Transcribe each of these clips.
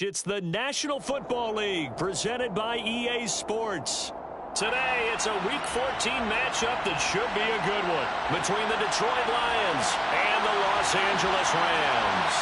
It's the National Football League presented by EA Sports. Today, it's a Week 14 matchup that should be a good one between the Detroit Lions and the Los Angeles Rams.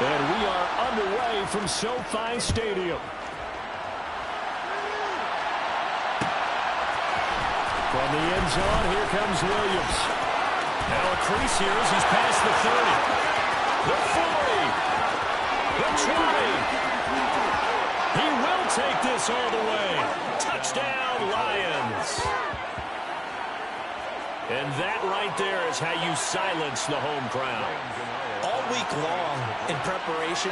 And we are underway from SoFi Stadium. From the end zone, here comes Williams. Now a crease here as he's past the 30. The 40. The 20. He will take this all the way. Touchdown, Lions. And that right there is how you silence the home crowd. All week long in preparation,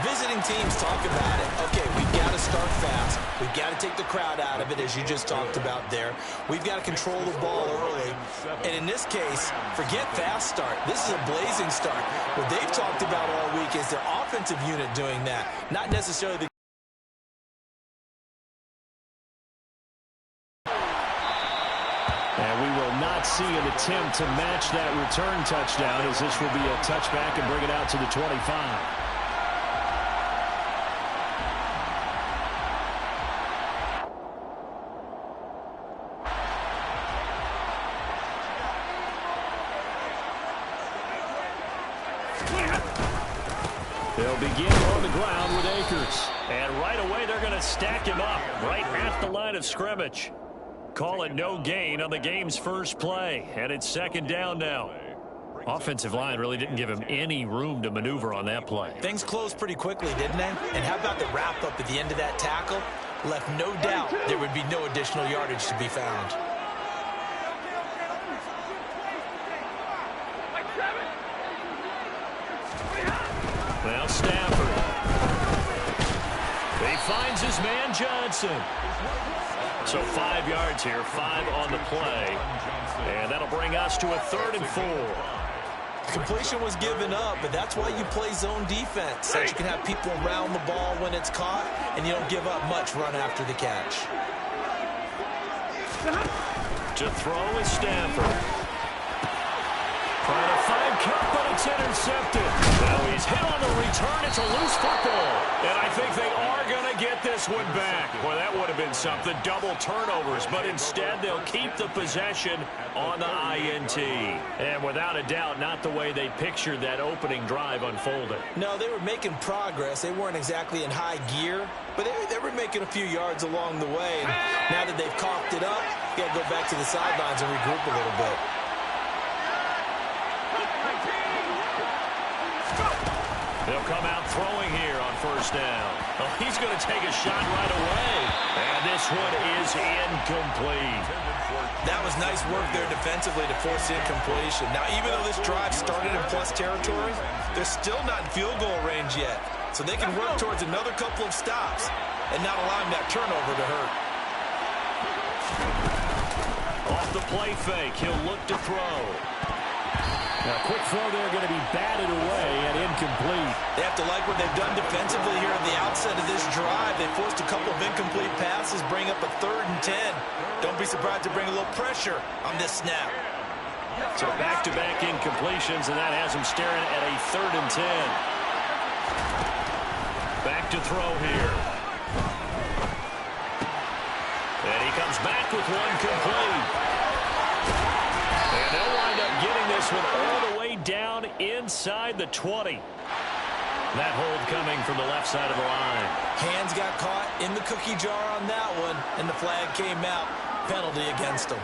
visiting teams talk about it. Okay, we've got to start fast. We've got to take the crowd out of it, as you just talked about there. We've got to control the ball early. And in this case, forget fast start. This is a blazing start. What they've talked about all week is their offensive unit doing that, not necessarily the And we will not see an attempt to match that return touchdown, as this will be a touchback and bring it out to the 25. They'll begin on the ground with Akers. And right away, they're going to stack him up right at the line of scrimmage. Call it no gain on the game's first play, and it's second down now. Offensive line really didn't give him any room to maneuver on that play. Things closed pretty quickly, didn't they? And how about the wrap-up at the end of that tackle? Left no doubt there would be no additional yardage to be found. Well, Stafford. He finds his man Johnson. So 5 yards here, 5 on the play. And that'll bring us to a 3rd and 4. Completion was given up, but that's why you play zone defense, so that you can have people around the ball when it's caught, and you don't give up much run after the catch. To throw is Stafford. Trying to find Cup, but it's intercepted. Now he's hit on the return. It's a loose football. And I think they are going to get this one back. Well, that would have been something, double turnovers. But instead, they'll keep the possession on the INT. And without a doubt, not the way they pictured that opening drive unfolding. No, they were making progress. They weren't exactly in high gear, but they were making a few yards along the way. And now that they've coughed it up, you got to go back to the sidelines and regroup a little bit. They'll come out throwing here on first down. Oh, he's going to take a shot right away. And this one is incomplete. That was nice work there defensively to force incompletion. Now, even though this drive started in plus territory, they're still not in field goal range yet. So they can work towards another couple of stops and not allowing that turnover to hurt. Off the play fake, he'll look to throw. Now, quick throw there going to be batted away and incomplete. They have to like what they've done defensively here at the outset of this drive. They forced a couple of incomplete passes, bring up a 3rd and 10. Don't be surprised to bring a little pressure on this snap. So back-to-back incompletions, and that has them staring at a 3rd and 10. Back to throw here. And he comes back with one complete. And they'll wind up getting this one all the way down inside the 20. That hold coming from the left side of the line. Hands got caught in the cookie jar on that one, and the flag came out. Penalty against them.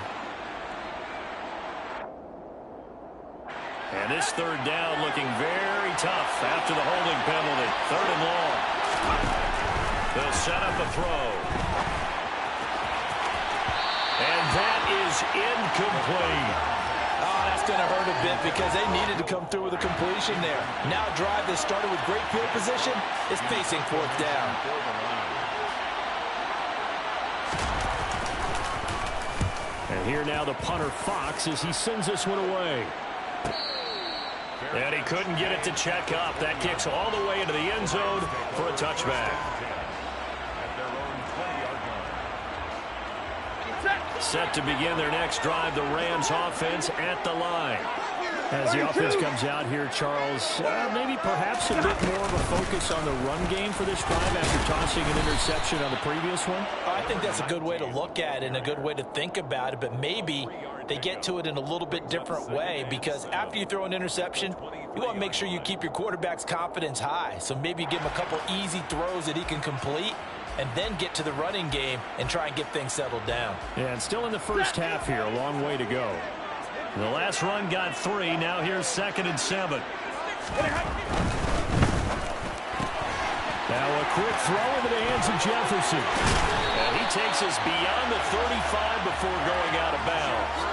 And this 3rd down looking very tough after the holding penalty. 3rd and long. They'll set up a throw. And that is incomplete. Oh, that's going to hurt a bit because they needed to come through with a completion there. Now a drive that started with great field position is facing 4th down. And here now the punter Fox as he sends this one away. And he couldn't get it to check up. That kicks all the way into the end zone for a touchback. Set to begin their next drive, the Rams offense at the line. As the offense comes out here, Charles, maybe perhaps a bit more of a focus on the run game for this drive after tossing an interception on the previous one? I think that's a good way to look at it and a good way to think about it, but maybe they get to it in a little bit different way, because after you throw an interception, you want to make sure you keep your quarterback's confidence high. So maybe give him a couple easy throws that he can complete and then get to the running game and try and get things settled down. Yeah, and still in the first half here, a long way to go. The last run got 3. Now here's 2nd and 7. Now a quick throw into the hands of Jefferson. And he takes us beyond the 35 before going out of bounds.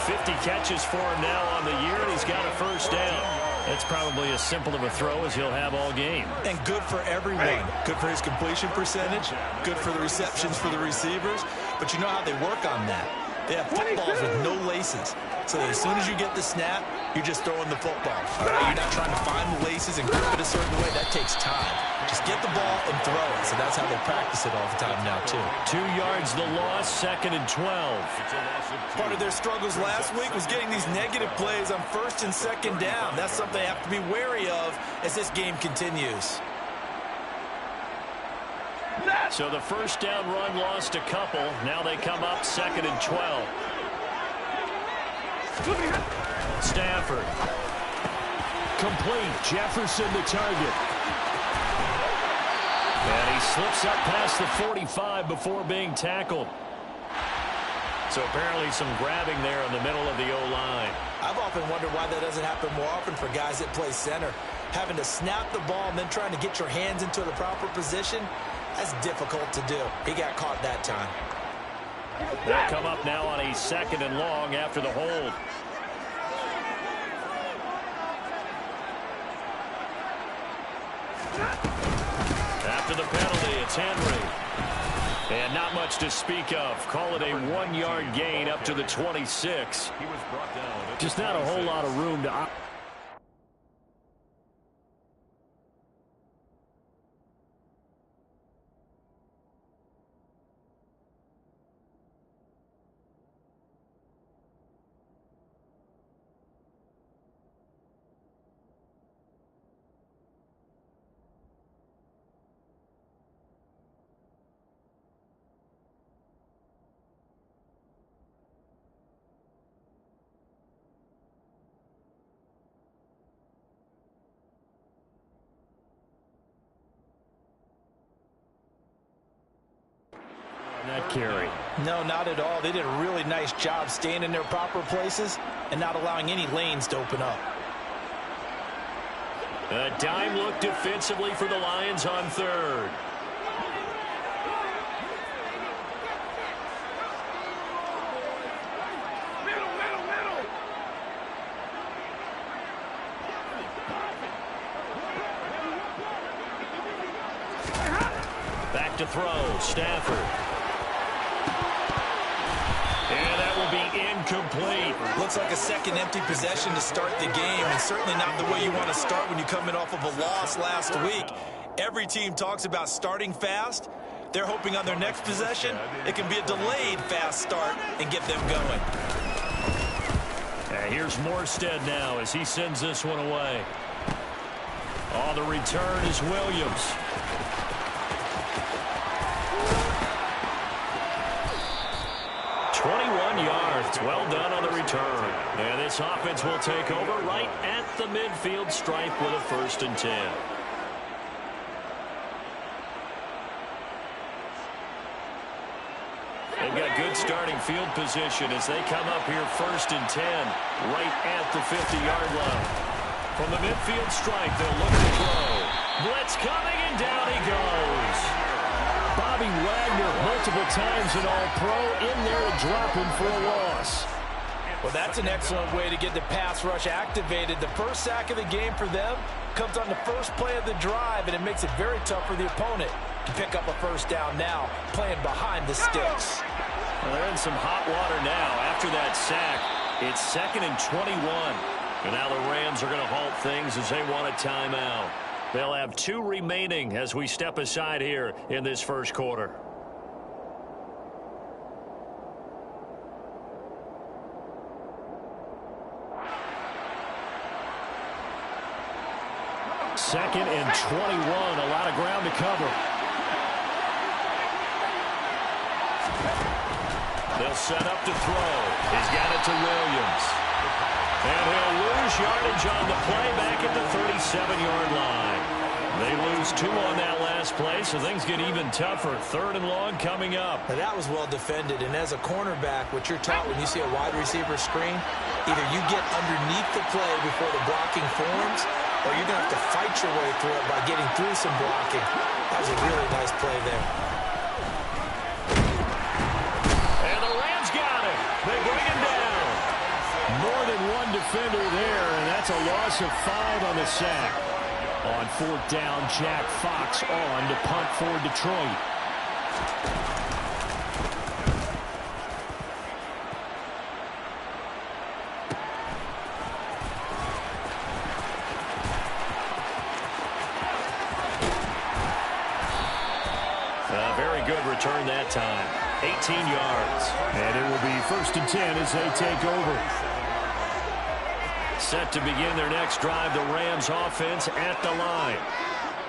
50 catches for him now on the year, and he's got a first down. That's probably as simple of a throw as he'll have all game. And good for everyone. Good for his completion percentage. Good for the receptions for the receivers. But you know how they work on that. They have footballs with no laces. So that as soon as you get the snap, you're just throwing the football. All right? You're not trying to find the laces and grip it a certain way. That takes time. Just get the ball and throw it. So that's how they practice it all the time now, too. 2 yards the loss, 2nd and 12. Part of their struggles last week was getting these negative plays on 1st and 2nd down. That's something they have to be wary of as this game continues. So the first down run lost a couple. Now they come up 2nd and 12. Stafford. Complete. Jefferson the target. And he slips up past the 45 before being tackled. So apparently some grabbing there in the middle of the O-line. I've often wondered why that doesn't happen more often for guys that play center. Having to snap the ball and then trying to get your hands into the proper position, that's difficult to do. He got caught that time. They'll come up now on a 2nd and long after the hold. After the penalty, it's Henry. And not much to speak of. Call it a 1-yard gain up to the 26. Just not a whole lot of room to... that carry. No, not at all. They did a really nice job staying in their proper places and not allowing any lanes to open up. A dime look defensively for the Lions on 3rd. Back to throw, Stafford. And that will be incomplete. Looks like a second empty possession to start the game, and certainly not the way you want to start when you're coming off of a loss last week. Every team talks about starting fast. They're hoping on their next possession, it can be a delayed fast start and get them going. And here's Morstead now as he sends this one away. Oh, the return is Williams. 21 yards. Well done on the return. And this offense will take over right at the midfield stripe with a 1st and 10. They've got good starting field position as they come up here 1st and 10 right at the 50-yard line. From the midfield stripe, they'll look to throw. Blitz coming, and down he goes. Bobby Wagner, multiple times an All-Pro, in there to drop him for a loss. Well, that's an excellent way to get the pass rush activated. The first sack of the game for them comes on the first play of the drive, and it makes it very tough for the opponent to pick up a first down now, playing behind the sticks. Well, they're in some hot water now. After that sack, it's 2nd and 21. And now the Rams are going to halt things as they want a timeout. They'll have 2 remaining as we step aside here in this first quarter. Second and 21, a lot of ground to cover. They'll set up to throw. He's got it to Williams. And he'll lose yardage on the play back at the 37-yard line. They lose 2 on that last play, so things get even tougher. 3rd and long coming up. Now that was well defended, and as a cornerback, what you're taught when you see a wide receiver screen, either you get underneath the play before the blocking forms, or you're going to have to fight your way through it by getting through some blocking. That was a really nice play there. And the Rams got it. They bring him down. More than one defender there, and that's a loss of 5 on the sack. On 4th down, Jack Fox on to punt for Detroit. Very good return that time. 18 yards. And it will be 1st and 10 as they take over. Set to begin their next drive, the Rams offense at the line.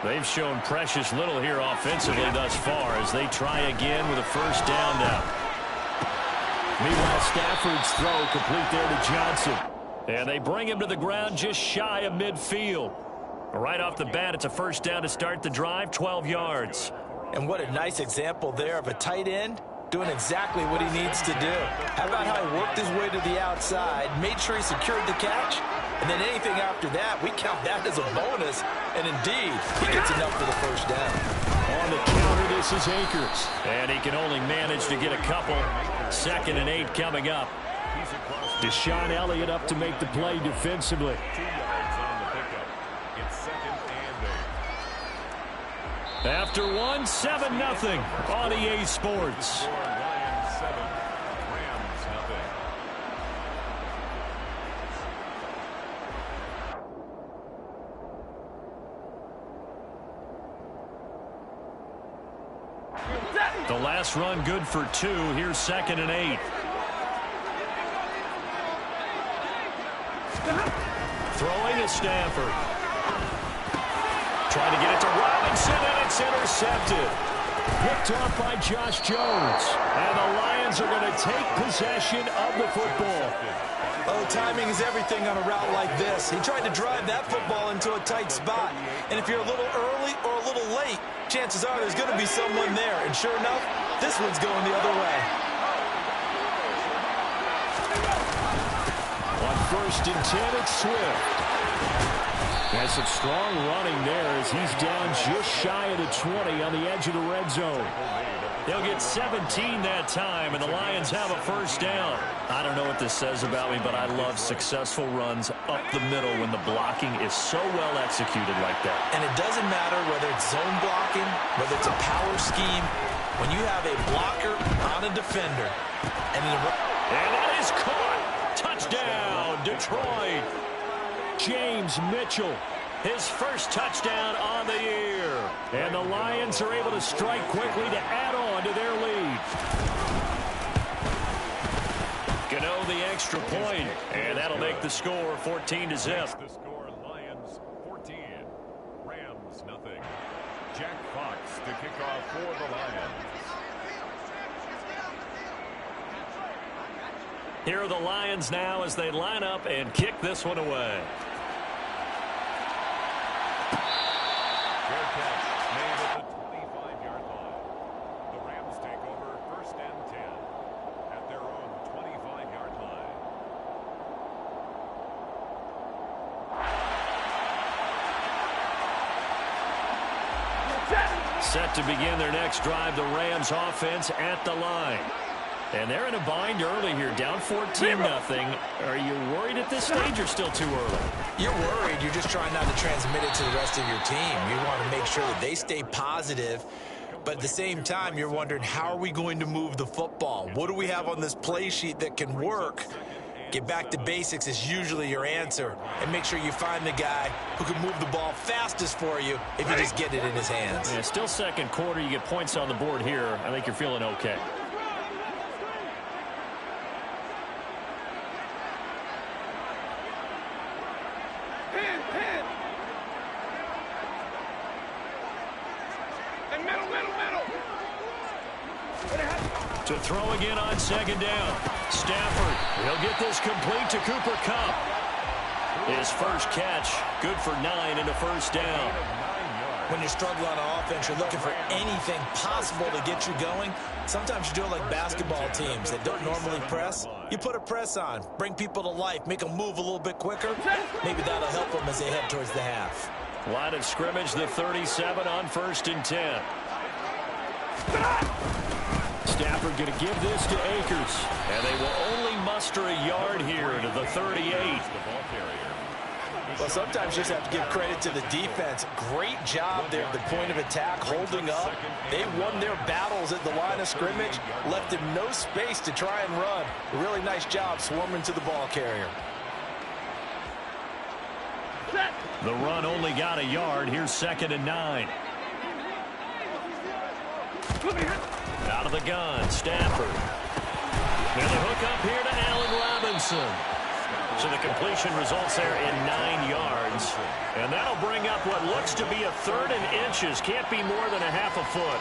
They've shown precious little here offensively thus far as they try again with a 1st down now. Meanwhile, Stafford's throw complete there to Johnson. And they bring him to the ground just shy of midfield. Right off the bat, it's a 1st down to start the drive, 12 yards. And what a nice example there of a tight end doing exactly what he needs to do. How about how he worked his way to the outside, made sure he secured the catch, and then anything after that, we count that as a bonus. And indeed, he gets enough for the 1st down. On the counter, this is Akers. And he can only manage to get a couple. 2nd and 8 coming up. Deshaun Elliott up to make the play defensively. After 1, 7-0 on EA Sports. The last run good for 2. Here's 2nd and 8. Throwing is Stafford. Trying to get it to Robinson, and it's intercepted. Picked off by Josh Jones. And the Lions are going to take possession of the football. Oh, timing is everything on a route like this. He tried to drive that football into a tight spot. And if you're a little early or a little late, chances are there's going to be someone there. And sure enough, this one's going the other way. On 1st and 10, it's Swift. Has some strong running there as he's down just shy of the 20 on the edge of the red zone. They'll get 17 that time, and the Lions have a 1st down. I don't know what this says about me, but I love successful runs up the middle when the blocking is so well executed like that. And it doesn't matter whether it's zone blocking, whether it's a power scheme. When you have a blocker on a defender. And that is caught. Touchdown, Detroit. James Mitchell, his 1st touchdown on the year. And the Lions are able to strike quickly to add on to their lead. Gano the extra point, and that'll make the score 14-0. The score, Lions 14, Rams nothing. Jack Fox to kick off for the Lions. Here are the Lions now as they line up and kick this one away. Fair catch made at the 25-yard line. The Rams take over 1st and 10 at their own 25-yard line. Set to begin their next drive, the Rams offense at the line. And they're in a bind early here, down 14-0. Are you worried at this stage or still too early? You're worried. You're just trying not to transmit it to the rest of your team. You want to make sure that they stay positive. But at the same time, you're wondering, how are we going to move the football? What do we have on this play sheet that can work? Get back to basics is usually your answer. And make sure you find the guy who can move the ball fastest for you if you just get it in his hands. Yeah, still second quarter. You get points on the board here. I think you're feeling okay. To throw again on second down. Stafford, he'll get this complete to Cooper Kupp. His first catch, good for 9 and a first down. When you're struggling on offense, you're looking for anything possible to get you going. Sometimes you do it like basketball teams that don't normally press. You put a press on, bring people to life, make them move a little bit quicker. Maybe that'll help them as they head towards the half. Line of scrimmage, the 37 on 1st and 10. Stafford going to give this to Akers. And they will only muster a yard here to the 38. Well, sometimes you just have to give credit to the defense. Great job there at the point of attack, holding up. They won their battles at the line of scrimmage, left him no space to try and run. A really nice job swarming to the ball carrier. The run only got a yard. Here's 2nd and 9. Out of the gun, Stafford. And the hook up here to Allen Robinson. So the completion results there in 9 yards. And that'll bring up what looks to be a 3rd and inches. Can't be more than a half a foot.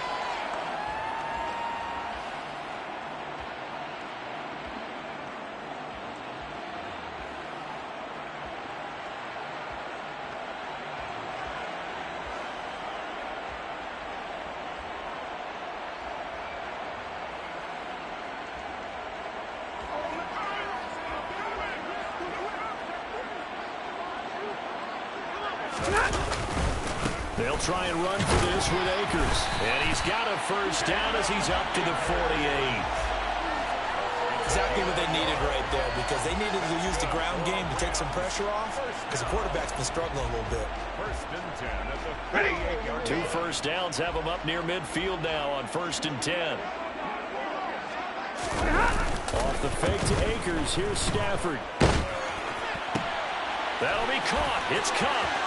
They'll try and run for this with Akers. And he's got a first down as he's up to the 48. Exactly what they needed right there, because they needed to use the ground game to take some pressure off, because the quarterback's been struggling a little bit. 1st and 10 at the 38-yard line. 2 first downs have him up near midfield now on 1st and 10. Off the fake to Akers. Here's Stafford. That'll be caught. It's Kupp.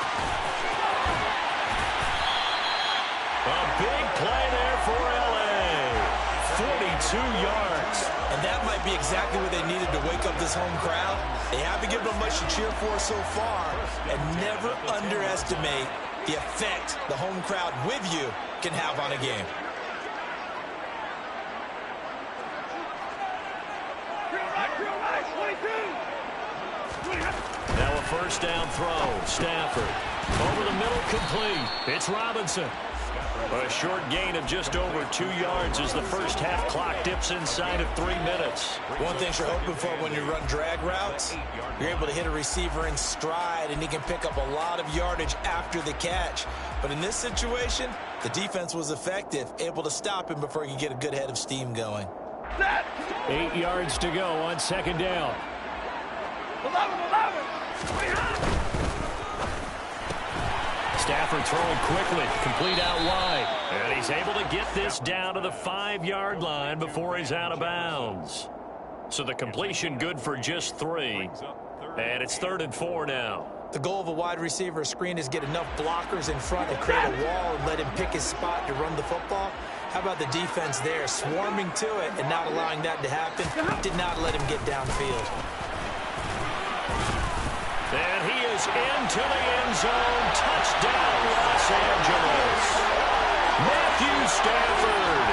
A big play there for L.A. 42 yards. And that might be exactly what they needed to wake up this home crowd. They haven't given them much to cheer for so far. And never underestimate the effect the home crowd with you can have on a game. Now a first down throw. Stafford. Over the middle, complete. It's Robinson. A short gain of just over 2 yards as the first half clock dips inside of 3 minutes. One thing you're hoping for when you run drag routes, you're able to hit a receiver in stride, and he can pick up a lot of yardage after the catch. But in this situation, the defense was effective, able to stop him before he could get a good head of steam going. 8 yards to go on 2nd down. Stafford throwing quickly, complete out wide. And he's able to get this down to the 5-yard line before he's out of bounds. So the completion good for just 3. And it's 3rd and 4 now. The goal of a wide receiver screen is get enough blockers in front and create a wall and let him pick his spot to run the football. How about the defense there, swarming to it and not allowing that to happen? Did not let him get downfield. And he is into the end zone. Touchdown, Los Angeles. Matthew Stafford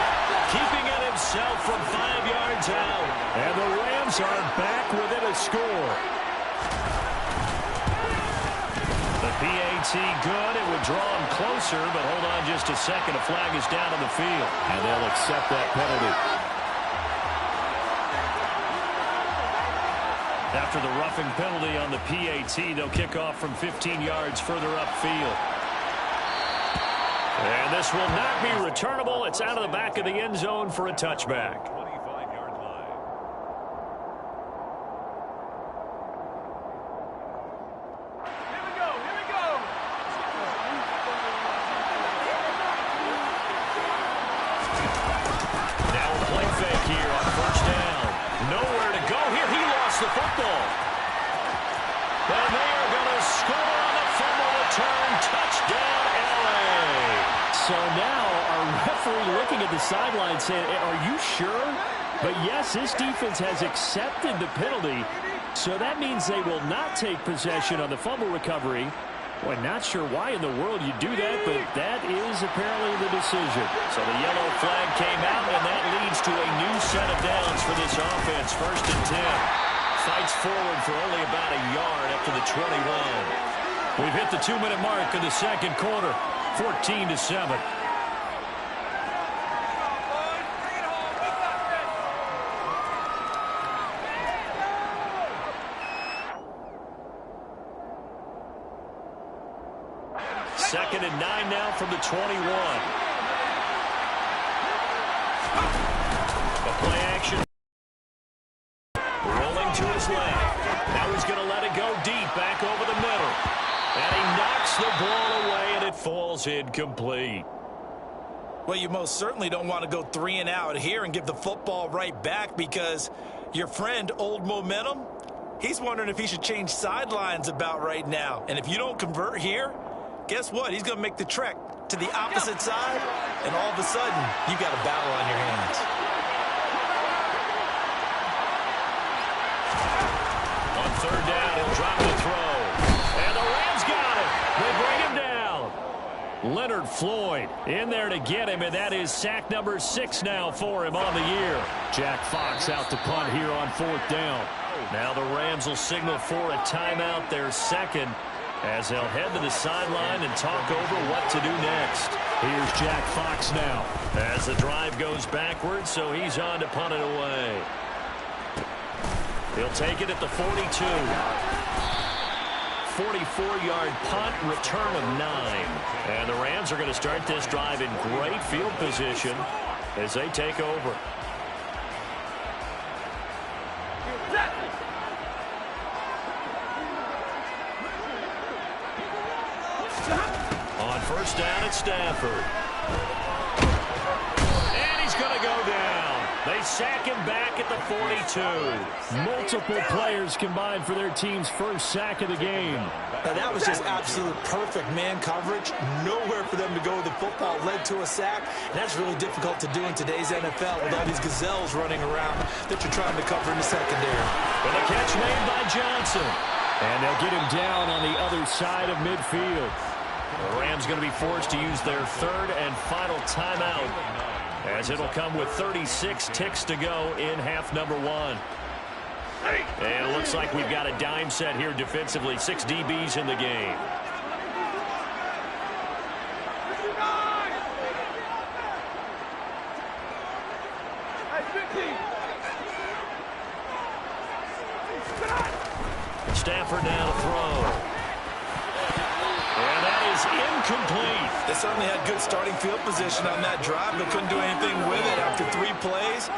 keeping it himself from 5 yards out. And the Rams are back within a score. The PAT good. It would draw him closer, but hold on just a second. A flag is down on the field. And they'll accept that penalty. After the roughing penalty on the PAT, they'll kick off from 15 yards further upfield. And this will not be returnable. It's out of the back of the end zone for a touchback. 25-yard line. Here we go. Now a play fake here on 1st down. Nowhere to go here. He lost the football. saying, are you sure? But yes, this defense has accepted the penalty, so that means they will not take possession on the fumble recovery. Boy, not sure why in the world you do that, but that is apparently the decision. So the yellow flag came out, and that leads to a new set of downs for this offense. 1st and 10. Fights forward for only about a yard up to the 21. We've hit the 2-minute mark of the second quarter. 14-7. Second and 9 now from the 21. The play action. Rolling to his left. Now he's going to let it go deep back over the middle. And he knocks the ball away, and it falls incomplete. Well, you most certainly don't want to go 3 and out here and give the football right back, because your friend, Old Momentum, he's wondering if he should change sidelines about right now. And if you don't convert here, guess what? He's going to make the trek to the opposite side, and all of a sudden, you've got a battle on your hands. On 3rd down, he'll drop the throw. And the Rams got him. They bring him down. Leonard Floyd in there to get him, and that is sack number 6 now for him on the year. Jack Fox out to punt here on 4th down. Now the Rams will signal for a timeout, their second, as they'll head to the sideline and talk over what to do next. Here's Jack Fox now as the drive goes backwards, so he's on to punt it away. He'll take it at the 42. 44-yard punt, return of 9. And the Rams are going to start this drive in great field position as they take over. On 1st down at Stafford. And he's going to go down. They sack him back at the 42. Multiple players combined for their team's first sack of the game. Now, that was just absolute perfect man coverage. Nowhere for them to go with the football, led to a sack. And that's really difficult to do in today's NFL with all these gazelles running around that you're trying to cover in the secondary. But the catch made by Johnson. And they'll get him down on the other side of midfield. The Rams going to be forced to use their 3rd and final timeout, as it'll come with 36 ticks to go in half number 1. And it looks like we've got a dime set here defensively. 6 DBs in the game. Stafford now to throw. And that is incomplete. They certainly had good starting field position on that drive, but couldn't do anything with it after 3 plays.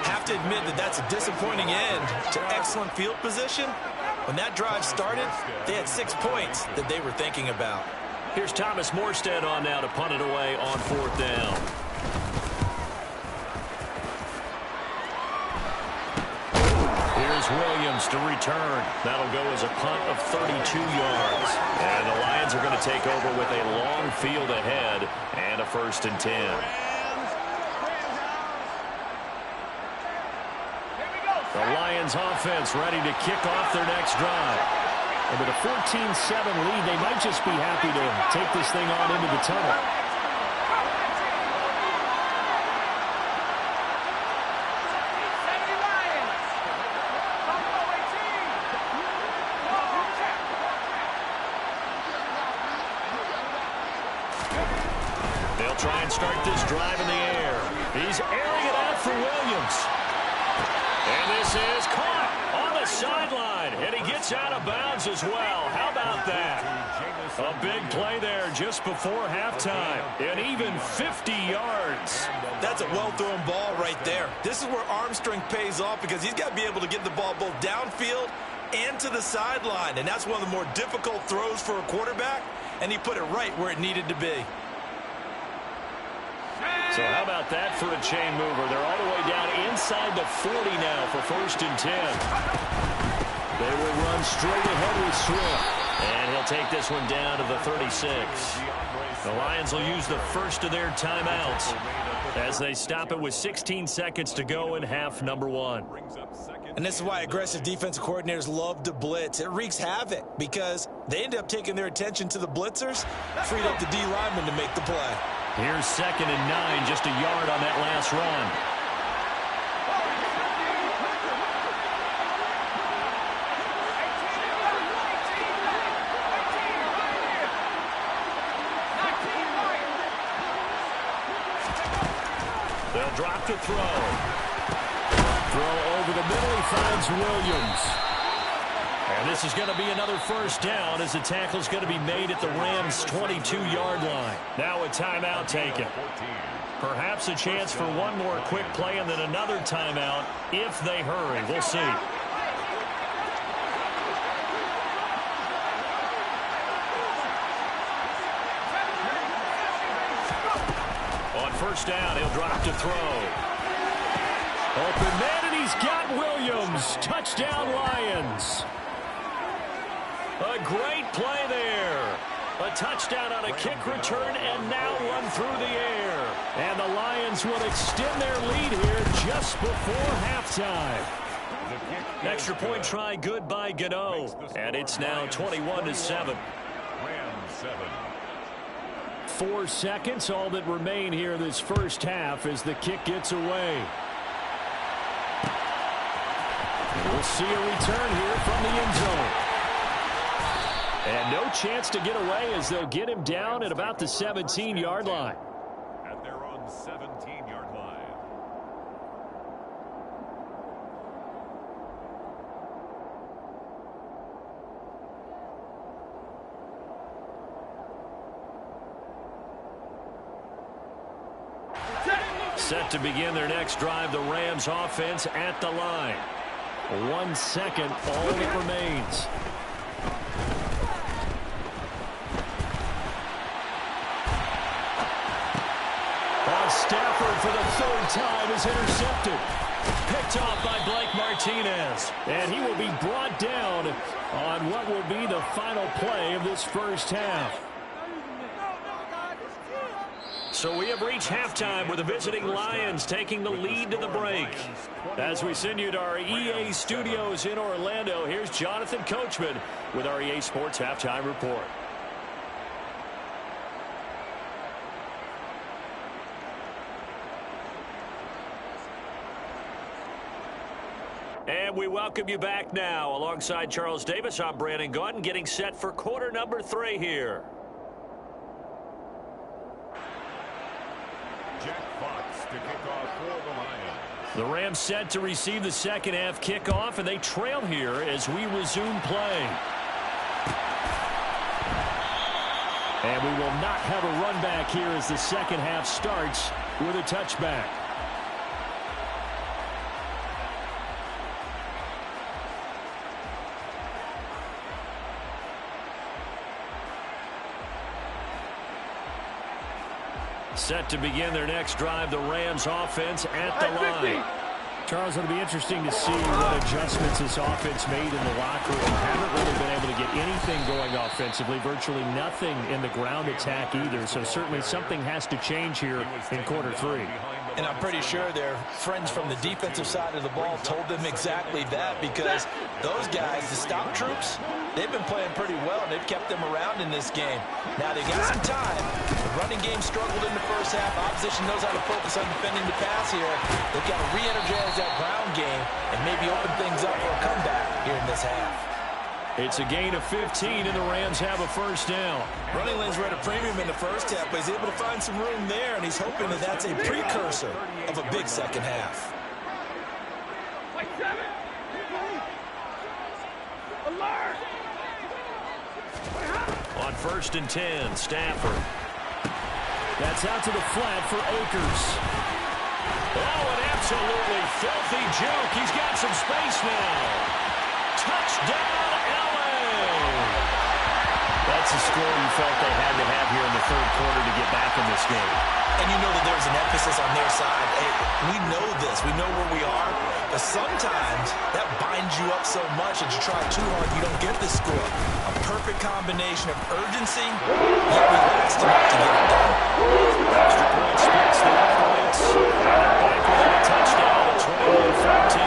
Have to admit that that's a disappointing end to excellent field position. When that drive started, they had 6 points that they were thinking about. Here's Thomas Morstead on now to punt it away on 4th down. Here's Williams to return. That'll go as a punt of 32 yards. And the Lions are going to take over with a long field ahead and a 1st and 10. The Lions offense ready to kick off their next drive. And with a 14-7 lead, they might just be happy to take this thing on into the tunnel. They'll try and start this drive in the air. He's airing it out for Williams. And this is caught on the sideline, and he gets out of bounds as well. How about that? A big play there just before halftime, and even 50 yards. That's a well-thrown ball right there. This is where arm strength pays off, because he's got to be able to get the ball both downfield and to the sideline, and that's one of the more difficult throws for a quarterback, and he put it right where it needed to be. So how about that for a chain mover? They're all the way down inside the 40 now for 1st and 10. They will run straight ahead with Swift. And he'll take this one down to the 36. The Lions will use the first of their timeouts. as they stop it with 16 seconds to go in half number one. And this is why aggressive defensive coordinators love to blitz. It wreaks havoc because they end up taking their attention to the blitzers, freed up the D lineman to make the play. Here's 2nd and 9, just a yard on that last run. They'll drop to throw. Throw over the middle. He finds Williams. And this is going to be another first down as the tackle is going to be made at the Rams' 22-yard line. Now a timeout taken. Perhaps a chance for one more quick play and then another timeout if they hurry. We'll see. On first down, he'll drop to throw. Open man, and he's got Williams. Touchdown, Lions. A great play there. A touchdown on a kick return and now run through the air. And the Lions will extend their lead here just before halftime. Extra point try good by Gano. And it's now 21-7. Rams 7. 4 seconds, all that remain here this first half as the kick gets away. We'll see a return here from the end zone. And no chance to get away as they'll get him down at about the 17-yard line. At their own 17-yard line. Set to begin their next drive, the Rams offense at the line. 1 second, all that remains. Stafford for the 3rd time is intercepted. Picked off by Blake Martinez. And he will be brought down on what will be the final play of this first half. So we have reached halftime with the visiting Lions taking the lead to the break. As we send you to our EA studios in Orlando, here's Jonathan Coachman with our EA Sports Halftime Report. And we welcome you back now. Alongside Charles Davis, I'm Brandon Gaudin, getting set for quarter number 3 here. Jack Fox to kick off for the Lions. The Rams set to receive the second half kickoff, and they trail here as we resume play. And we will not have a run back here as the second half starts with a touchback. Set to begin their next drive, the Rams offense at the line. Charles, it'll be interesting to see what adjustments this offense made in the locker room. Haven't really been able to get anything going offensively, virtually nothing in the ground attack either. So certainly something has to change here in quarter 3. And I'm pretty sure their friends from the defensive side of the ball told them exactly that, because those guys, the stop troops, they've been playing pretty well, and they've kept them around in this game. Now, they got some time. The running game struggled in the first half. Opposition knows how to focus on defending the pass here. They've got to re-energize that ground game and maybe open things up for a comeback here in this half. It's a gain of 15, and the Rams have a first down. Running lanes were at a premium in the first half, but he's able to find some room there, and he's hoping that that's a precursor of a big second half. On 1st and 10, Stafford. That's out to the flat for Akers. Oh, an absolutely filthy juke. He's got some space now. Touchdown, LA! That's a score you felt they had to have here in the 3rd quarter to get back in this game. And you know that there's an emphasis on their side. Hey, we know this. We know where we are. But sometimes that binds you up so much that you try too hard, you don't get the score. A perfect combination of urgency, yet relaxed enough to get it done. Extra point splits the other way Giants. Back with a touchdown at 21-14.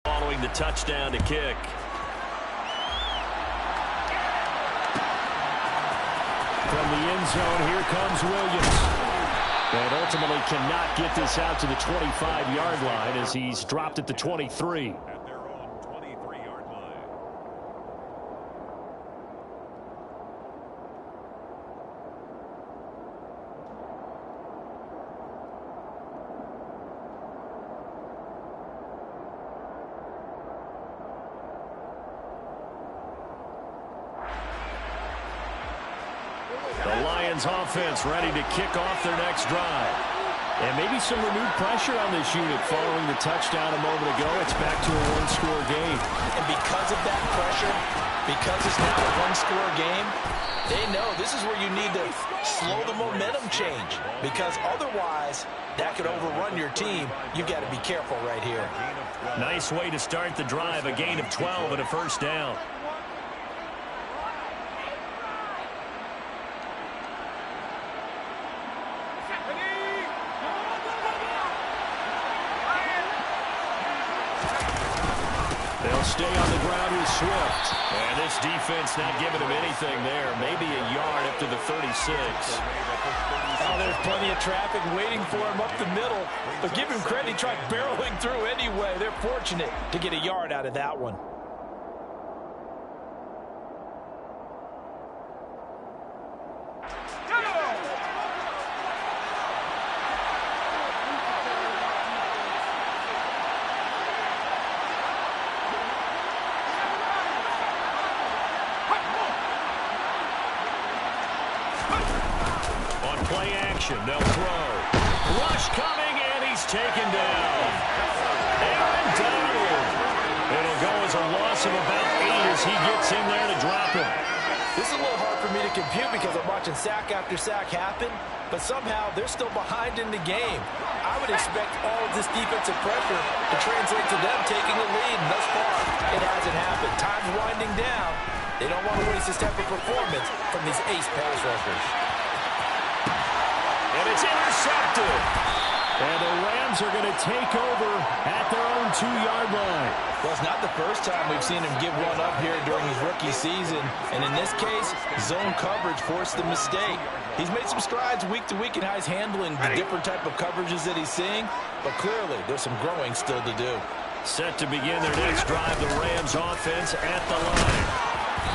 Following the touchdown to kick. From the end zone, here comes Williams. And ultimately cannot get this out to the 25-yard line as he's dropped at the 23. At their own 23-yard line. The Lions offense ready to kick off their next drive. And maybe some renewed pressure on this unit following the touchdown a moment ago. It's back to a one-score game. And because of that pressure, because it's now a one-score game, they know this is where you need to slow the momentum change. Because otherwise, that could overrun your team. You've got to be careful right here. Nice way to start the drive. A gain of 12 and a first down. They'll stay on the ground with Swift. And this defense not giving him anything there. Maybe a yard up to the 36. Oh, there's plenty of traffic waiting for him up the middle. But give him credit, he tried barreling through anyway. They're fortunate to get a yard out of that one. Play action, they'll throw. Rush coming, and he's taken down. Aaron Donald. It'll go as a loss of about 8 as he gets in there to drop him. This is a little hard for me to compute because I'm watching sack after sack happen, but somehow they're still behind in the game. I would expect all of this defensive pressure to translate to them taking the lead, and thus far, it hasn't happened. Time's winding down. They don't want to waste this type of performance from these ace pass rushers. And it's intercepted. And the Rams are going to take over at their own 2-yard line. Well, it's not the first time we've seen him give one up here during his rookie season. And in this case, zone coverage forced the mistake. He's made some strides week to week in how he's handling the different type of coverages that he's seeing. But clearly, there's some growing still to do. Set to begin their next drive, the Rams offense at the line.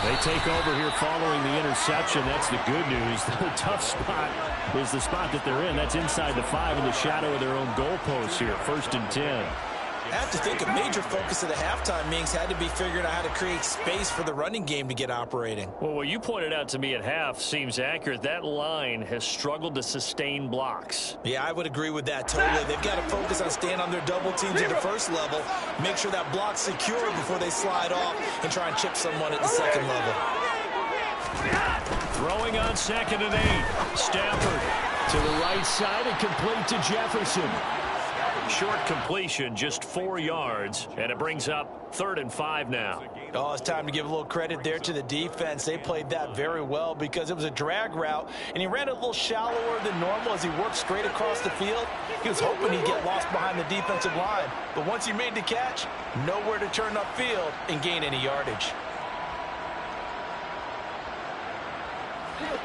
They take over here following the interception. That's the good news. The tough spot is the spot that they're in. That's inside the 5 in the shadow of their own goalposts here. 1st and 10. I have to think a major focus of the halftime meetings had to be figuring out how to create space for the running game to get operating. Well, what you pointed out to me at half seems accurate. That line has struggled to sustain blocks. Yeah, I would agree with that totally. They've got to focus on staying on their double teams at the first level, make sure that block's secure before they slide off and try and chip someone at the second level. Throwing on 2nd and 8. Stafford to the right side and complete to Jefferson. Short completion, just 4 yards, and it brings up 3rd and 5 now. Oh, it's time to give a little credit there to the defense. They played that very well because it was a drag route, and he ran a little shallower than normal as he worked straight across the field. He was hoping he'd get lost behind the defensive line, but once he made the catch, nowhere to turn upfield and gain any yardage.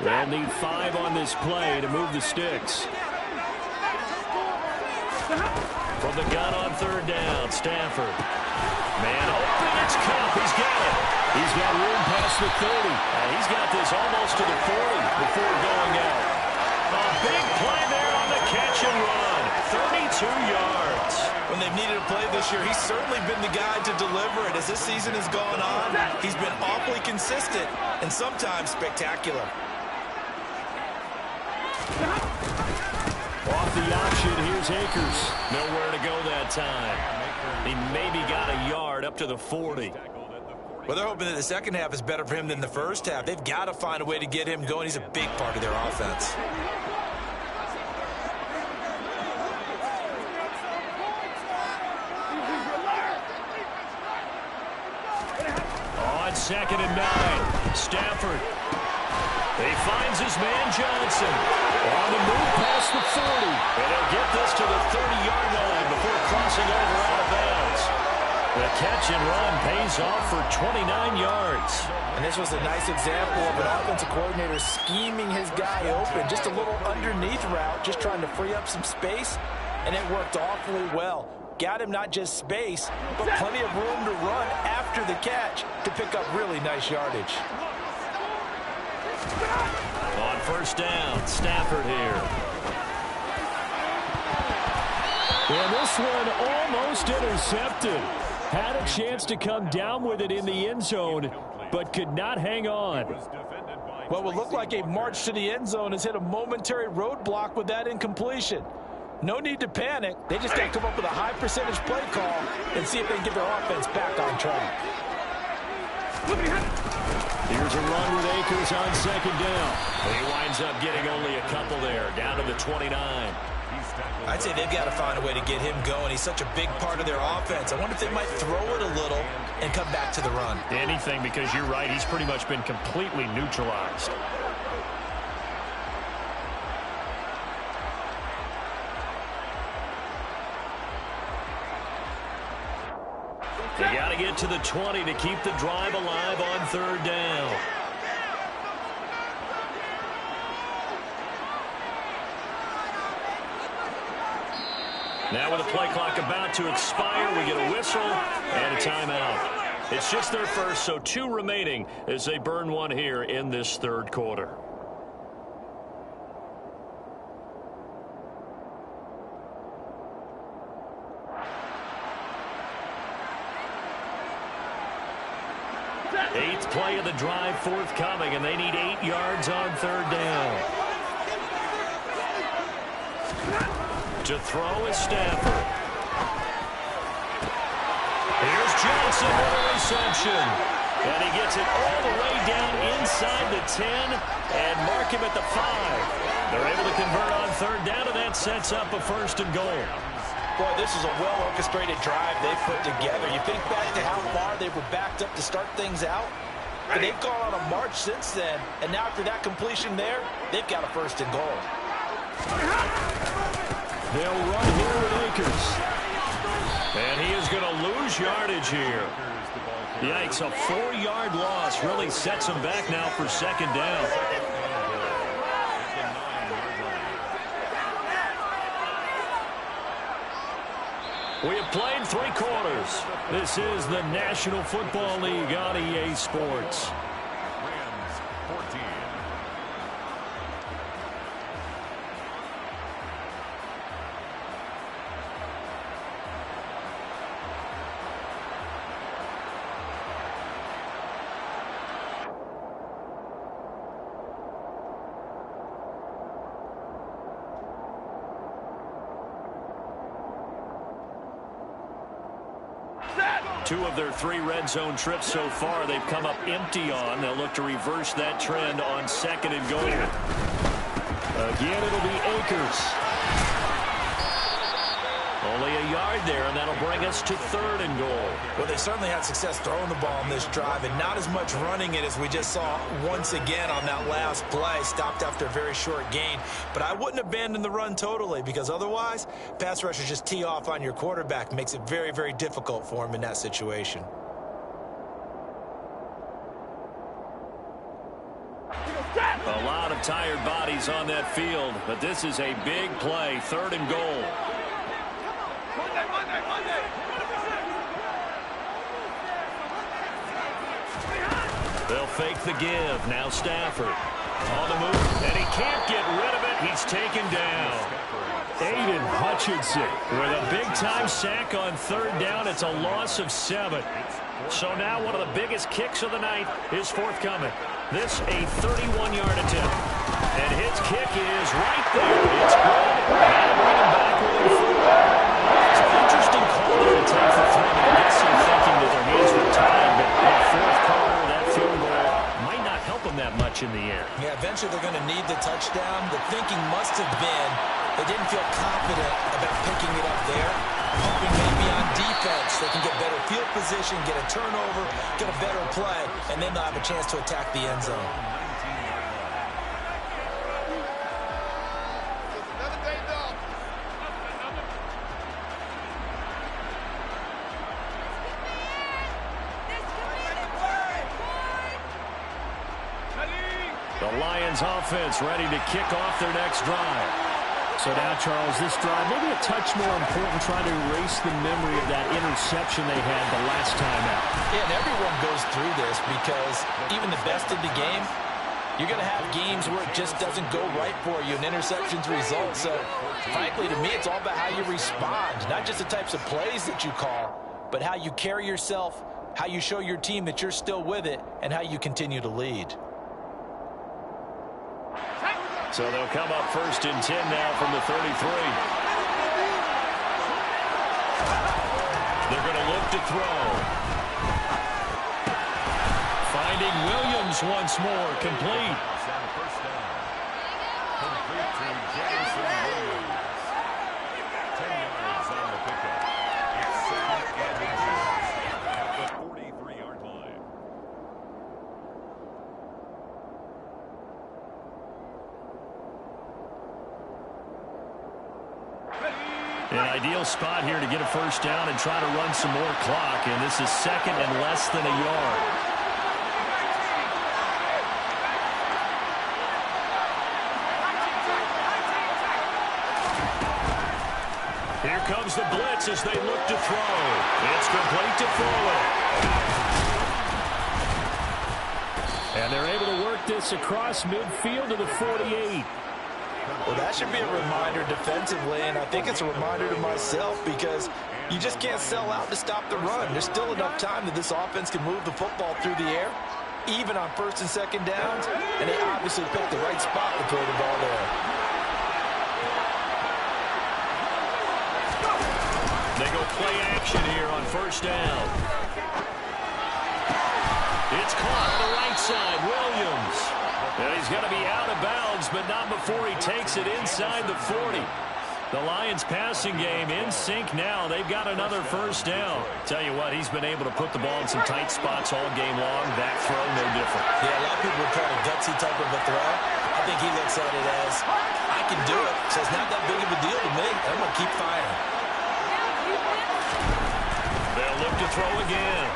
They'll need 5 on this play to move the sticks. From the gun on 3rd down, Stafford. Man open, it's Cup. He's got it. He's got room past the 30. He's got this almost to the 40 before going out. A big play there on the catch and run. 32 yards. When they've needed a play this year, he's certainly been the guy to deliver it. As this season has gone on, he's been awfully consistent and sometimes spectacular. Off the option, here's Akers. Nowhere to go that time. He maybe got a yard up to the 40. Well, they're hoping that the second half is better for him than the first half. They've got to find a way to get him going. He's a big part of their offense. 2nd and 9. Stafford. He finds his man Johnson. On the move past the 40. And he'll get this to the 30-yard line before crossing over out of bounds. The catch and run pays off for 29 yards. And this was a nice example of an offensive coordinator scheming his guy open. Just a little underneath route, just trying to free up some space. And it worked awfully well. Got him not just space, but plenty of room to run after the catch to pick up really nice yardage. On 1st down, Stafford here. And this one almost intercepted. Had a chance to come down with it in the end zone, but could not hang on. What would look like a march to the end zone has hit a momentary roadblock with that incompletion. No need to panic. They just got to come up with a high percentage play call and see if they can get their offense back on track. Here's a run with Akers on 2nd down. He winds up getting only a couple there, down to the 29. I'd say they've got to find a way to get him going. He's such a big part of their offense. I wonder if they might throw it a little and come back to the run. Anything, because you're right, he's pretty much been completely neutralized. They got to get to the 20 to keep the drive alive on 3rd down. Now with the play clock about to expire, we get a whistle and a timeout. It's just their first, so 2 remaining as they burn one here in this 3rd quarter. Eighth play of the drive forthcoming, and they need 8 yards on 3rd down. To throw is Stafford. Here's Johnson with a reception. And he gets it all the way down inside the 10 and mark him at the 5. They're able to convert on 3rd down, and that sets up a 1st and goal. Boy, this is a well-orchestrated drive they've put together. You think back to how far they were backed up to start things out, but they've gone on a march since then, and now after that completion there, they've got a 1st and goal. They'll run here with Akers. And he is going to lose yardage here. Yikes, a 4-yard loss really sets him back now for 2nd down. We have played 3 quarters. This is the National Football League on EA Sports. Rams 14. Two of their 3 red zone trips so far they've come up empty on. They'll look to reverse that trend on 2nd and goal. Again, it'll be Akers. Only a yard there, and that'll bring us to 3rd and goal. Well, they certainly had success throwing the ball on this drive, and not as much running it as we just saw once again on that last play. Stopped after a very short gain. But I wouldn't abandon the run totally, because otherwise, pass rushers just tee off on your quarterback. Makes it very, very difficult for him in that situation. A lot of tired bodies on that field, but this is a big play, 3rd and goal. They'll fake the give. Now Stafford on the move, and he can't get rid of it. He's taken down. Aiden Hutchinson with a big-time sack on 3rd down. It's a loss of 7. So now one of the biggest kicks of the night is forthcoming. This a 31-yard attempt. And his kick is right there. It's good. Now bring him back within 4. It's an interesting call there to take the 3. I guess they're thinking that their hands were tied, but that 4th quarter, that field goal might not help them that much in the air. Yeah, eventually they're going to need the touchdown. The thinking must have been they didn't feel confident about picking it up there. hoping maybe on defense they can get better field position, get a turnover, get a better play, and then they'll have a chance to attack the end zone. The Lions offense ready to kick off their next drive. So now, Charles, this drive maybe a touch more important, trying to erase the memory of that interception they had the last time out. Yeah, and everyone goes through this because even the best of the game, you're going to have games where it just doesn't go right for you, and interceptions result. So, frankly, to me, it's all about how you respond, not just the types of plays that you call, but how you carry yourself, how you show your team that you're still with it, and how you continue to lead. So they'll come up 1st and 10 now from the 33. They're going to look to throw. Finding Williams once more, complete. First down. Complete to Jameson Williams. 10 yards on the pickup. It's 2nd and inches at the 43-yard line. An ideal spot here to get a first down and try to run some more clock, and this is 2nd and less than a yard. Here comes the blitz as they look to throw. It's complete to Fuller. And they're able to work this across midfield to the 48. Well, that should be a reminder defensively, and I think it's a reminder to myself because you just can't sell out to stop the run. There's still enough time that this offense can move the football through the air, even on 1st and 2nd downs, and they obviously picked the right spot to throw the ball there. They go play action here on 1st down. It's caught on the right side, Williams. And he's going to be out of bounds, but not before he takes it inside the 40. The Lions passing game in sync now. They've got another first down. Tell you what, he's been able to put the ball in some tight spots all game long. That throw, no different. Yeah, a lot of people would call it a gutsy type of a throw. I think he looks at it as, I can do it, so it's not that big of a deal to me. I'm going to keep firing. They'll look to throw again.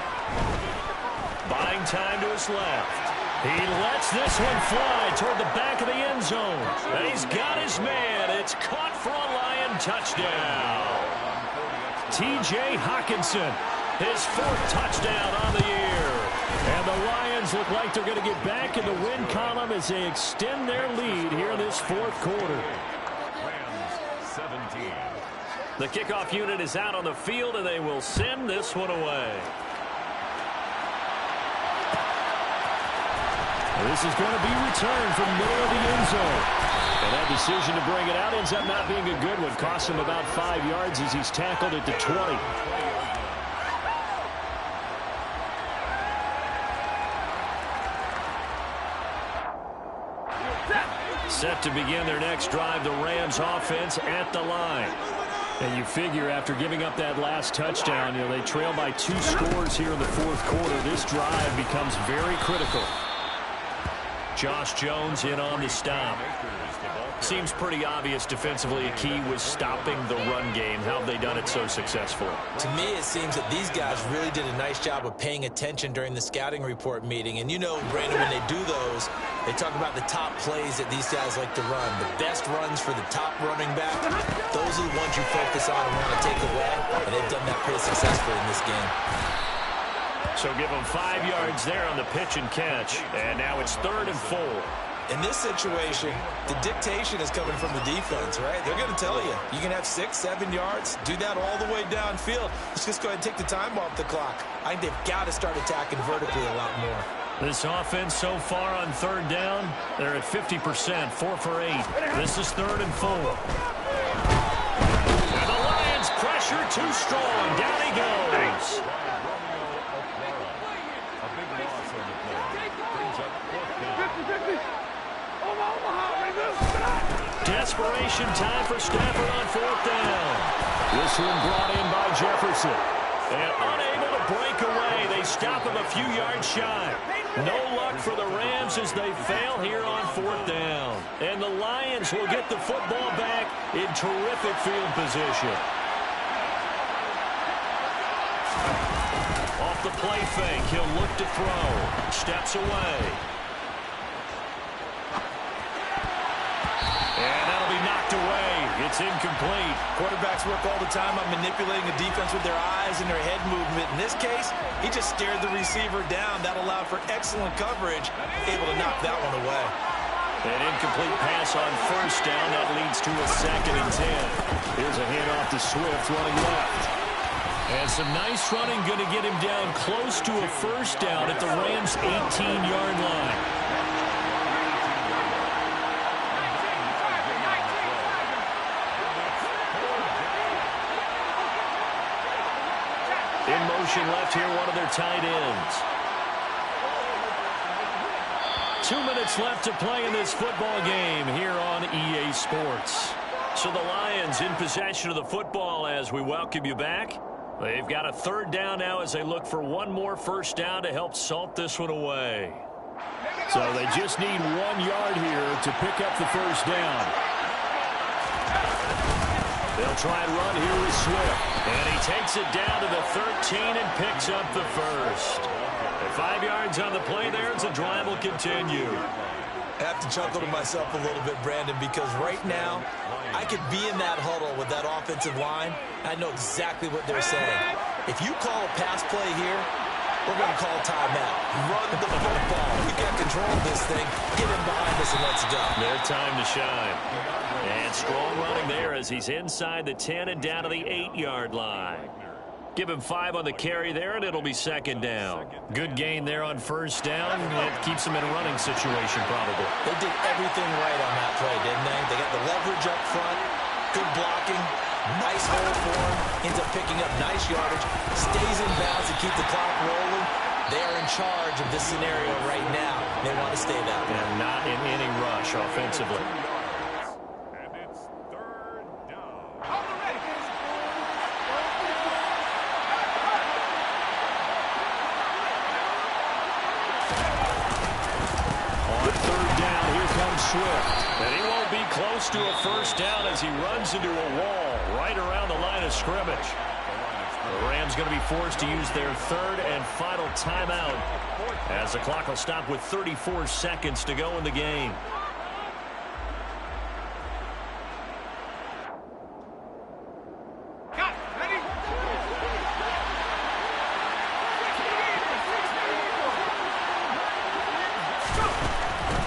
Buying time to his left. He lets this one fly toward the back of the end zone. And he's got his man. It's caught for a Lion touchdown. T.J. Hockenson, his 4th touchdown on the year. And the Lions look like they're going to get back in the win column as they extend their lead here in this 4th quarter. Rams 17. The kickoff unit is out on the field, and they will send this one away. This is going to be returned from middle of the end zone. And that decision to bring it out ends up not being a good one. Costs him about 5 yards as he's tackled at the 20. Set to begin their next drive, the Rams offense at the line. And you figure after giving up that last touchdown, they trail by 2 scores here in the 4th quarter. This drive becomes very critical. Josh Jones in on the stop. Seems pretty obvious defensively a key was stopping the run game. How have they done it so successfully? To me, it seems that these guys really did a nice job of paying attention during the scouting report meeting. And you know, Brandon, when they do those, they talk about the top plays that these guys like to run. The best runs for the top running back, those are the ones you focus on and want to take away. And they've done that pretty successfully in this game. So give them 5 yards there on the pitch and catch. And now it's 3rd and 4. In this situation, the dictation is coming from the defense, right? They're going to tell you, you can have 6, 7 yards, do that all the way downfield. Let's just go ahead and take the time off the clock. I think they've got to start attacking vertically a lot more. This offense so far on 3rd down, they're at 50%, 4 for 8. This is 3rd and 4. And the Lions pressure too strong. Down he goes. A big loss on the play. Brings up 4th down. Desperation time for Stafford on 4th down. This one brought in by Jefferson. And unable to break away. They stop him a few yards shy. No luck for the Rams as they fail here on 4th down. And the Lions will get the football back in terrific field position. Off the play fake, he'll look to throw. Steps away. And that'll be knocked away. It's incomplete. Quarterbacks work all the time on manipulating the defense with their eyes and their head movement. In this case, he just stared the receiver down. That allowed for excellent coverage, able to knock that one away. An incomplete pass on 1st down. That leads to a 2nd and 10. Here's a handoff to Swift running left. And some nice running, going to get him down close to a 1st down at the Rams' 18-yard line. In motion left here, one of their tight ends. 2 minutes left to play in this football game here on EA Sports. So the Lions in possession of the football as we welcome you back. They've got a 3rd down now as they look for one more 1st down to help salt this one away. So they just need 1 yard here to pick up the 1st down. They'll try and run here with Swift. And he takes it down to the 13 and picks up the 1st. And 5 yards on the play there as the drive will continue. I have to chuckle to myself a little bit, Brandon, because right now I could be in that huddle with that offensive line. I know exactly what they're saying. If you call a pass play here, we're going to call timeout. Run the football. We got control of this thing. Get him behind us and let's go. Their time to shine. And strong running there as he's inside the 10 and down to the 8-yard line. Give him 5 on the carry there, and it'll be 2nd down. Good gain there on 1st down. It keeps them in a running situation, probably. They did everything right on that play, didn't they? They got the leverage up front, good blocking, nice hole for him, ends up picking up nice yardage, stays in bounds to keep the clock rolling. They are in charge of this scenario right now. They want to stay that way. And not in any rush offensively. And it's 3rd down. On 3rd down, here comes Swift. And he won't be close to a 1st down as he runs into a wall right around the line of scrimmage. The Rams going to be forced to use their 3rd and final timeout as the clock will stop with 34 seconds to go in the game.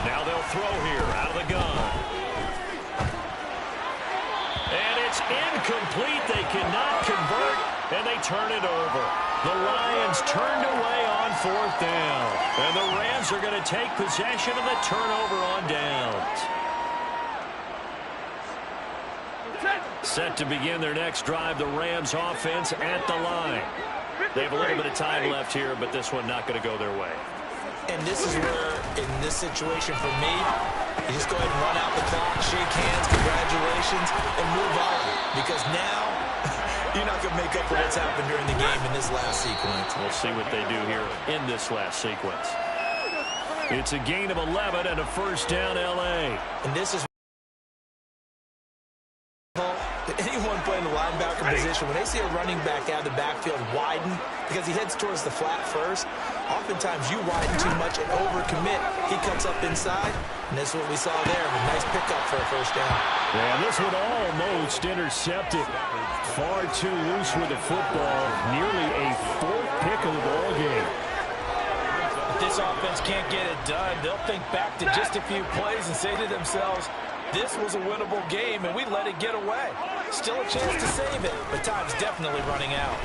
Now they'll throw here out of the gun. And it's incomplete. They cannot convert, and they turn it over. The Lions turned away on 4th down. And the Rams are going to take possession of the turnover on downs. Set to begin their next drive, the Rams offense at the line. They have a little bit of time left here, but this one not going to go their way. And this is where, in this situation for me, you just go ahead and run out the clock, shake hands, congratulations, and move on. Because now, you're not going to make up for what's happened during the game in this last sequence. We'll see what they do here in this last sequence. It's a gain of 11 and a 1st down, L.A. And this is anyone playing the linebacker position, when they see a running back out of the backfield widen because he heads towards the flat first, oftentimes you widen too much and overcommit. He cuts up inside, and this is what we saw there. A nice pickup for a 1st down. Yeah, this one almost intercepted. Far too loose with the football. Nearly a 4th pick of the ball game. If this offense can't get it done, they'll think back to just a few plays and say to themselves, this was a winnable game, and we let it get away. Still a chance to save it, but time's definitely running out.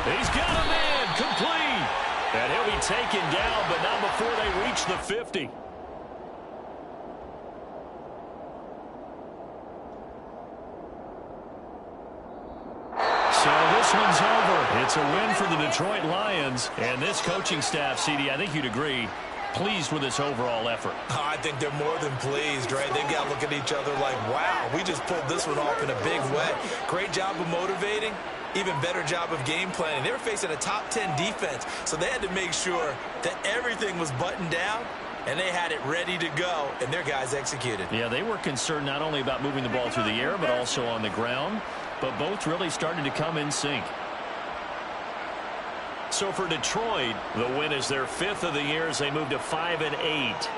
He's got a man, complete. And he'll be taken down, but not before they reach the 50. So this one's over. It's a win for the Detroit Lions. And this coaching staff, CD, I think you'd agree, pleased with this overall effort. I think they're more than pleased, right? They've got to look at each other like, wow, we just pulled this one off in a big way. Great job of motivating. Even better job of game planning. They were facing a top 10 defense, so they had to make sure that everything was buttoned down, and they had it ready to go, and their guys executed. Yeah, they were concerned not only about moving the ball through the air, but also on the ground, but both really started to come in sync. So for Detroit, the win is their 5th of the year as they move to 5-8.